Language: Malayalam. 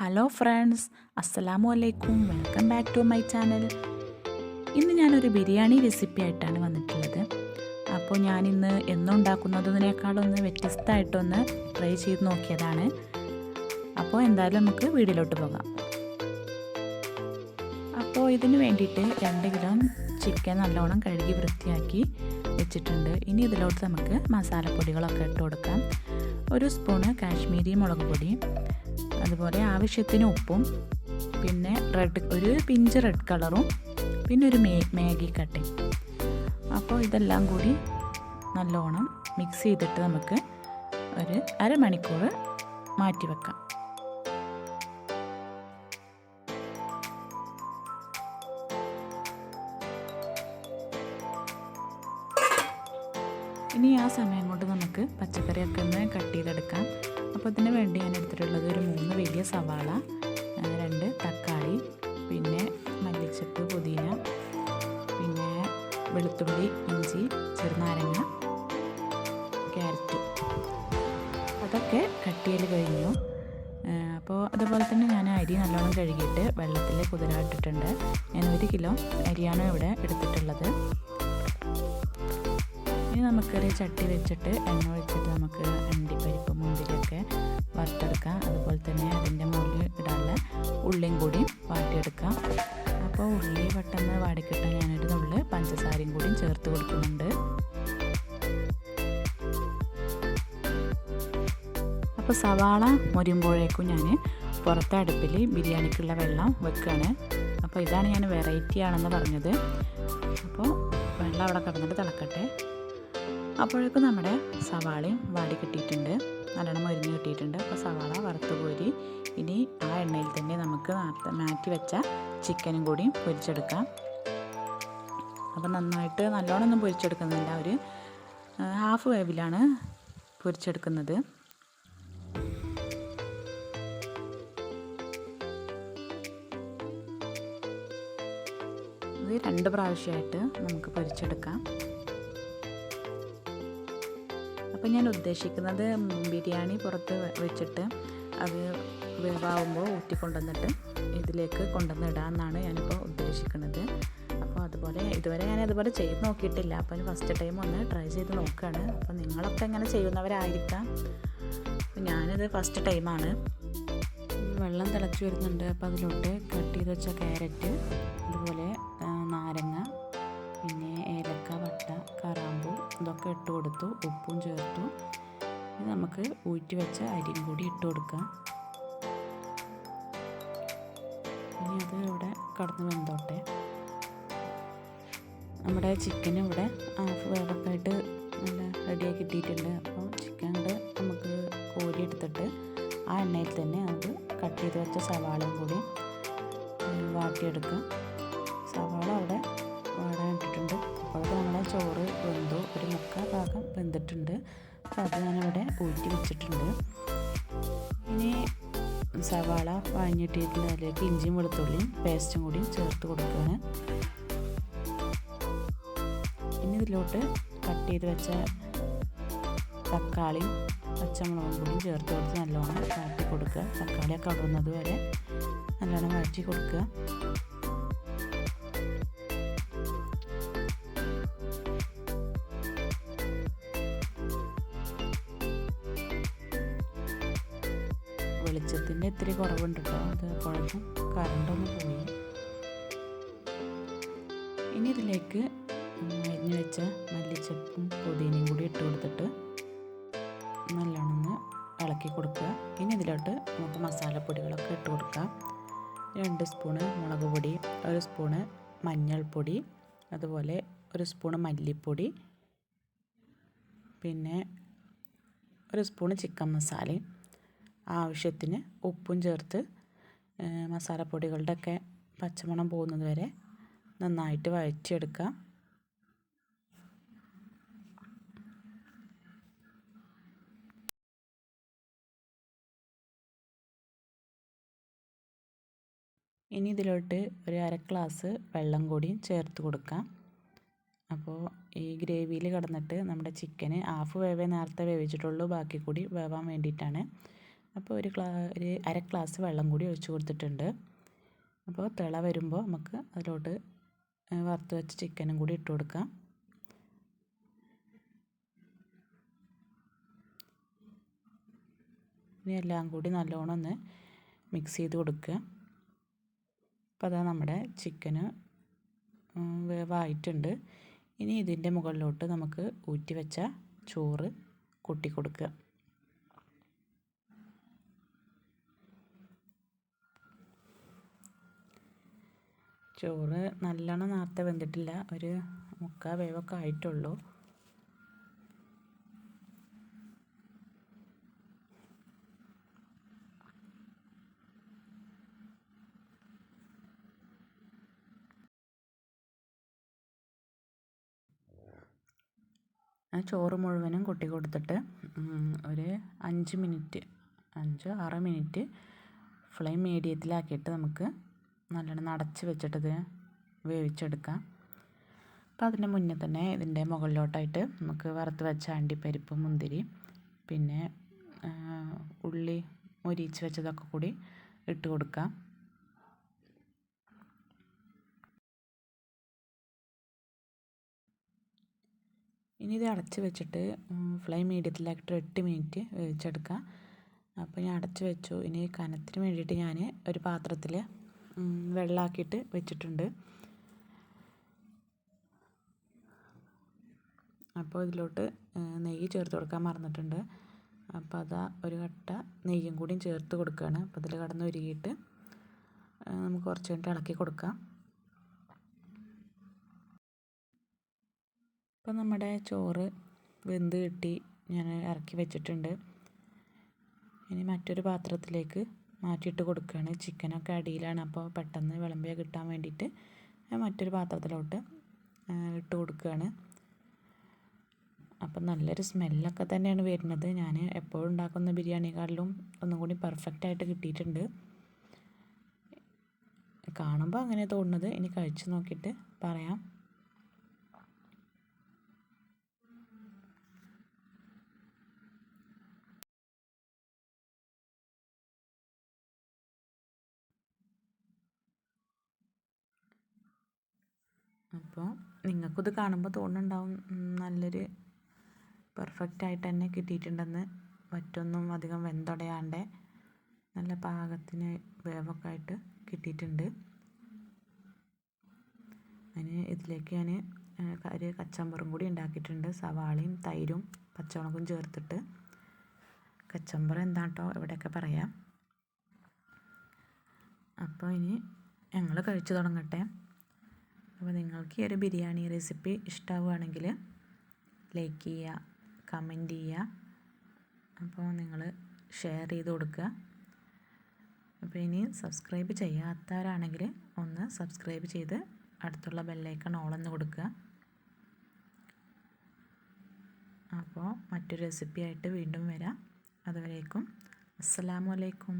ഹലോ ഫ്രണ്ട്സ്, അസ്സലാമു അലൈക്കും. Welcome back to my channel. ഇന്ന് ഞാനൊരു ബിരിയാണി റെസിപ്പി ആയിട്ടാണ് വന്നിട്ടുള്ളത്. അപ്പോൾ ഞാനിന്ന് എന്നും ഉണ്ടാക്കുന്നതിനേക്കാളൊന്ന് വ്യത്യസ്തമായിട്ടൊന്ന് ട്രൈ ചെയ്ത് നോക്കിയതാണ്. അപ്പോൾ എന്തായാലും നമുക്ക് വീഡിയോയിലോട്ട് പോകാം. അപ്പോൾ ഇതിന് വേണ്ടിയിട്ട് 2 കിലോ ചിക്കൻ നല്ലോണം കഴുകി വൃത്തിയാക്കി വെച്ചിട്ടുണ്ട്. ഇനി ഇതിലോട്ട് നമുക്ക് മസാലപ്പൊടികളൊക്കെ ഇട്ട് കൊടുക്കാം. 1 സ്പൂണ് കാശ്മീരി മുളക് പൊടി, അതുപോലെ ആവശ്യത്തിന് ഉപ്പും, പിന്നെ ഒരു പിഞ്ച് റെഡ് കളറും, പിന്നെ ഒരു മാഗി കട്ടിങ്. അപ്പോൾ ഇതെല്ലാം കൂടി നല്ലോണം മിക്സ് ചെയ്തിട്ട് നമുക്ക് ഒരു അരമണിക്കൂർ മാറ്റി വെക്കാം. ഇനി ആ സമയം കൊണ്ട് നമുക്ക് പച്ചക്കറിയൊക്കെ ഒന്ന് കട്ട് ചെയ്തെടുക്കാം. അപ്പോൾ ഇതിന് വേണ്ടി ഞാൻ എടുത്തിട്ടുള്ളത് ഒരു 3 വലിയ സവാള, 2 തക്കാളി, പിന്നെ മല്ലിച്ചപ്പ്, പുതിന, പിന്നെ വെളുത്തുള്ളി, ഇഞ്ചി, ചെറുനാരങ്ങ, ക്യാരറ്റ്, അതൊക്കെ കട്ട് ചെയ്ത് കഴിഞ്ഞു. അപ്പോൾ അതുപോലെ തന്നെ ഞാൻ അരി നല്ലോണം കഴുകിയിട്ട് വെള്ളത്തിൽ കുതിരായിട്ടിട്ടുണ്ട്. ഞാൻ 1 കിലോ അരിയാണ് ഇവിടെ എടുത്തിട്ടുള്ളത്. ഇനി നമുക്കൊരു ചട്ടി വെച്ചിട്ട് എണ്ണ ഒഴിച്ചിട്ട് നമുക്ക് അണ്ടിപ്പരിപ്പ്, മുന്തിരിയൊക്കെ വറുത്തെടുക്കാം. അതുപോലെ തന്നെ അതിൻ്റെ മുകളിൽ ഇടാനുള്ള ഉള്ളിയും കൂടി വാട്ടിയെടുക്കാം. അപ്പോൾ ഉള്ളി പെട്ടെന്ന് വാടിക്കിട്ടാൻ ഞാനൊരു നുള്ള് പഞ്ചസാരയും കൂടിയും ചേർത്ത് കൊടുക്കുന്നുണ്ട്. അപ്പോൾ സവാള മൊരിയുമ്പോഴേക്കും ഞാൻ പുറത്തെ അടുപ്പിൽ ബിരിയാണിക്കുള്ള വെള്ളം വെക്കുകയാണ്. അപ്പോൾ ഇതാണ് ഞാൻ വെറൈറ്റി ആണെന്ന് പറഞ്ഞത്. അപ്പോൾ വെള്ളം അവിടെ കിടന്നിട്ട് തിളക്കട്ടെ. അപ്പോഴേക്കും നമ്മുടെ സവാളയും വാടി കിട്ടിയിട്ടുണ്ട്, നല്ലോണം മൊരിഞ്ഞ് കിട്ടിയിട്ടുണ്ട്. അപ്പോൾ സവാള വറുത്ത് കോരി ഇനി ആ എണ്ണയിൽ തന്നെ നമുക്ക് മാറ്റി വെച്ച ചിക്കനും കൂടി പൊരിച്ചെടുക്കാം. അപ്പോൾ നന്നായിട്ട് നല്ലോണമൊന്നും പൊരിച്ചെടുക്കുന്നില്ല, ഒരു ഹാഫ് വേവിലാണ് പൊരിച്ചെടുക്കുന്നത്. ഇത് 2 പ്രാവശ്യമായിട്ട് നമുക്ക് പൊരിച്ചെടുക്കാം. അപ്പോൾ ഞാൻ ഉദ്ദേശിക്കുന്നത് ബിരിയാണി പുറത്ത് വെച്ചിട്ട് അത് വേവാകുമ്പോൾ ഊറ്റിക്കൊണ്ടുവന്നിട്ട് ഇതിലേക്ക് കൊണ്ടുവന്നിടാമെന്നാണ് ഞാനിപ്പോൾ ഉദ്ദേശിക്കുന്നത്. അപ്പോൾ ഇതുവരെ ഞാൻ അതുപോലെ ചെയ്ത് നോക്കിയിട്ടില്ല. അപ്പോൾ ഫസ്റ്റ് ടൈം ഒന്ന് ട്രൈ ചെയ്ത് നോക്കുകയാണ്. അപ്പോൾ നിങ്ങളൊക്കെ എങ്ങനെ ചെയ്യുന്നവരായിരിക്കാം. അപ്പോൾ ഞാനിത് ഫസ്റ്റ് ടൈമാണ്. വെള്ളം തിളച്ച് വരുന്നുണ്ട്. അപ്പോൾ അതിലോട്ട് കട്ട് ചെയ്ത് വെച്ച ക്യാരറ്റ്, അതുപോലെ നാരങ്ങ, പിന്നെ ഏലക്ക, വട്ട, കറാമ്പൂ, ഇതൊക്കെ ഇട്ട് കൊടുത്തു. ഉപ്പും ചേർത്തു. ഇത് നമുക്ക് ഊറ്റി വെച്ച അരിയും കൂടി ഇട്ട് കൊടുക്കാം. ഇനി അത് ഇവിടെ കടന്ന് വെന്തോട്ടെ. നമ്മുടെ ചിക്കൻ ഇവിടെ ഹാഫ് വേവൊക്കെ ആയിട്ട് നല്ല റെഡിയാക്കി കിട്ടിയിട്ടുണ്ട്. അപ്പോൾ ചിക്കൻ കൂടെ നമുക്ക് കോരി എടുത്തിട്ട് ആ എണ്ണയിൽ തന്നെ നമുക്ക് കട്ട് ചെയ്ത് വെച്ച സവാളയും കൂടി വാട്ടിയെടുക്കാം. സവാള അവിടെ വാടാനിട്ടിട്ടുണ്ട്. അപ്പോൾ നമ്മളെ ചോറ് വെന്തു, ഒരു 3/4 ഭാഗം വെന്തിട്ടുണ്ട്. അപ്പോൾ അത് ഞാനിവിടെ ഊറ്റി വെച്ചിട്ടുണ്ട്. ഇനി സവാള വഴഞ്ഞിട്ടിട്ട് അതിലേക്ക് ഇഞ്ചിയും വെളുത്തുള്ളിയും പേസ്റ്റും കൂടി ചേർത്ത് കൊടുക്കുകയാണ്. ഇനി ഇതിലോട്ട് കട്ട് ചെയ്ത് വെച്ച തക്കാളിയും പച്ചമുളകും കൂടി ചേർത്ത് കൊടുത്ത് നല്ലോണം വഴറ്റി കൊടുക്കുക. തക്കാളിയൊക്കെ ആകുന്നത് വരെ നല്ലോണം വഴറ്റി കൊടുക്കുക. വെളിച്ചത്തിൻ്റെ ഇത്തിരി കുറവുണ്ട് കേട്ടോ, അത് കുഴപ്പം കറണ്ടൊന്ന് പോയി. ഇനി ഇതിലേക്ക് അരിഞ്ഞ് വെച്ച മല്ലിച്ചപ്പും പുതിനയും കൂടി ഇട്ട് കൊടുത്തിട്ട് നല്ലോണം ഒന്ന് ഇളക്കി കൊടുക്കുക. ഇനി ഇതിലോട്ട് നമുക്ക് മസാലപ്പൊടികളൊക്കെ ഇട്ട് കൊടുക്കാം. 2 സ്പൂണ് മുളക് പൊടി, 1 സ്പൂണ് മഞ്ഞൾപ്പൊടി, അതുപോലെ 1 സ്പൂണ് മല്ലിപ്പൊടി, പിന്നെ 1 സ്പൂണ് ചിക്കൻ മസാലയും, ആവശ്യത്തിന് ഉപ്പും ചേർത്ത് മസാലപ്പൊടികളുടെയൊക്കെ പച്ചമണം പോകുന്നത് വരെ നന്നായിട്ട് വഴറ്റിയെടുക്കാം. ഇനി ഇതിലോട്ട് ഒരു 1/2 ഗ്ലാസ് വെള്ളം കൂടി ചേർത്ത് കൊടുക്കാം. അപ്പോൾ ഈ ഗ്രേവിയിൽ കിടന്നിട്ട് നമ്മുടെ ചിക്കന് ഹാഫ് വേവേ നേരത്തെ വേവിച്ചിട്ടുള്ളൂ, ബാക്കി കൂടി വേവാൻ വേണ്ടിയിട്ടാണ്. അപ്പോൾ ഒരു അര ഗ്ലാസ് വെള്ളം കൂടി ഒഴിച്ച് കൊടുത്തിട്ടുണ്ട്. അപ്പോൾ തിള വരുമ്പോൾ നമുക്ക് അതിലോട്ട് വറുത്ത് വെച്ച ചിക്കനും കൂടി ഇട്ട് കൊടുക്കാം. ഇനി എല്ലാം കൂടി നല്ലോണം ഒന്ന് മിക്സ് ചെയ്ത് കൊടുക്കുക. അപ്പോൾ അതാ നമ്മുടെ ചിക്കന് വേവായിട്ടുണ്ട്. ഇനി ഇതിൻ്റെ മുകളിലോട്ട് നമുക്ക് ഊറ്റി വെച്ച ചോറ് കൊട്ടി കൊടുക്കുക. ചോറ് നല്ലോണം നേരത്തെ വെന്തിട്ടില്ല, ഒരു 3/4 വേവൊക്കെ ആയിട്ടുള്ളൂ. ചോറ് മുഴുവനും കൊട്ടി കൊടുത്തിട്ട് ഒരു 5 മിനിറ്റ് 5-6 മിനിറ്റ് ഫ്ലെയിം മീഡിയത്തിലാക്കിയിട്ട് നമുക്ക് നല്ലോണം അടച്ച് വെച്ചിട്ടത് വേവിച്ചെടുക്കാം. അപ്പോൾ അതിന് മുന്നേ തന്നെ ഇതിൻ്റെ മുകളിലോട്ടായിട്ട് നമുക്ക് വറുത്ത് വെച്ച അണ്ടിപ്പരിപ്പ്, മുന്തിരി, പിന്നെ ഉള്ളി മൊരിയിച്ച് വെച്ചതൊക്കെ കൂടി ഇട്ട് കൊടുക്കാം. ഇനി ഇത് അടച്ച് വെച്ചിട്ട് ഫ്ലെയിം മീഡിയത്തിലാക്കിയിട്ട് 8 മിനിറ്റ് വേവിച്ചെടുക്കാം. അപ്പോൾ ഞാൻ അടച്ച് വെച്ചു. ഇനി കനത്തിന് വേണ്ടിയിട്ട് ഞാൻ ഒരു പാത്രത്തിൽ വെള്ളമാക്കിയിട്ട് വെച്ചിട്ടുണ്ട്. അപ്പോൾ ഇതിലോട്ട് നെയ്യ് ചേർത്ത് കൊടുക്കാൻ മറന്നിട്ടുണ്ട്. അപ്പോൾ അതാ ഒരു കട്ട നെയ്യും കൂടിയും ചേർത്ത് കൊടുക്കുകയാണ്. അപ്പോൾ ഇതിൽ കിടന്ന് ഉരുകിയിട്ട് നമുക്ക് കുറച്ച് കഴിഞ്ഞിട്ട് ഇളക്കി കൊടുക്കാം. അപ്പോൾ നമ്മുടെ ചോറ് വെന്ത് കിട്ടി, ഞാൻ ഇറക്കി വെച്ചിട്ടുണ്ട്. ഇനി മറ്റൊരു പാത്രത്തിലേക്ക് മാറ്റിയിട്ട് കൊടുക്കുകയാണ്. ചിക്കനൊക്കെ അടിയിലാണ്, അപ്പോൾ പെട്ടെന്ന് വിളമ്പിയ കിട്ടാൻ വേണ്ടിയിട്ട് മറ്റൊരു പാത്രത്തിലോട്ട് ഇട്ട് കൊടുക്കുകയാണ്. അപ്പം നല്ലൊരു സ്മെല്ലൊക്കെ തന്നെയാണ് വരുന്നത്. ഞാൻ എപ്പോഴും ഉണ്ടാക്കുന്ന ബിരിയാണിക്കാളിലും ഒന്നും കൂടി പെർഫെക്റ്റായിട്ട് കിട്ടിയിട്ടുണ്ട്. കാണുമ്പോൾ അങ്ങനെ തോന്നുന്നത്. ഇനി കഴിച്ച് നോക്കിയിട്ട് പറയാം. അപ്പോൾ നിങ്ങൾക്കിത് കാണുമ്പോൾ തോന്നുന്നുണ്ടാവും നല്ലൊരു പെർഫെക്റ്റായിട്ട് തന്നെ കിട്ടിയിട്ടുണ്ടെന്ന്. മറ്റൊന്നും അധികം വെന്തുടയാണ്ട് നല്ല പാകത്തിന് വേവൊക്കെ ആയിട്ട് കിട്ടിയിട്ടുണ്ട്. അതിന് ഇതിലേക്ക് ഞാൻ ഒരു കച്ചമ്പറും കൂടി ഉണ്ടാക്കിയിട്ടുണ്ട്. സവാളയും തൈരും പച്ചമുളകും ചേർത്തിട്ട്. കച്ചമ്പർ എന്താട്ടോ ഇവിടെയൊക്കെ പറയാം. അപ്പോൾ ഇനി ഞങ്ങൾ കഴിച്ചു തുടങ്ങട്ടെ. അപ്പോൾ നിങ്ങൾക്ക് ഈ ഒരു ബിരിയാണി റെസിപ്പി ഇഷ്ടമാവുകയാണെങ്കിൽ ലൈക്ക് ചെയ്യുക, കമൻറ്റ് ചെയ്യുക. അപ്പോൾ നിങ്ങൾ ഷെയർ ചെയ്ത് കൊടുക്കുക. അപ്പോൾ ഇനി സബ്സ്ക്രൈബ് ചെയ്യാത്തവരാണെങ്കിൽ ഒന്ന് സബ്സ്ക്രൈബ് ചെയ്ത് അടുത്തുള്ള ബെല്ലൈക്കൺ ഓളെന്ന് കൊടുക്കുക. അപ്പോൾ മറ്റൊരു റെസിപ്പി ആയിട്ട് വീണ്ടും വരാം. അതുവരേക്കും അസ്സലാമു അലൈക്കും.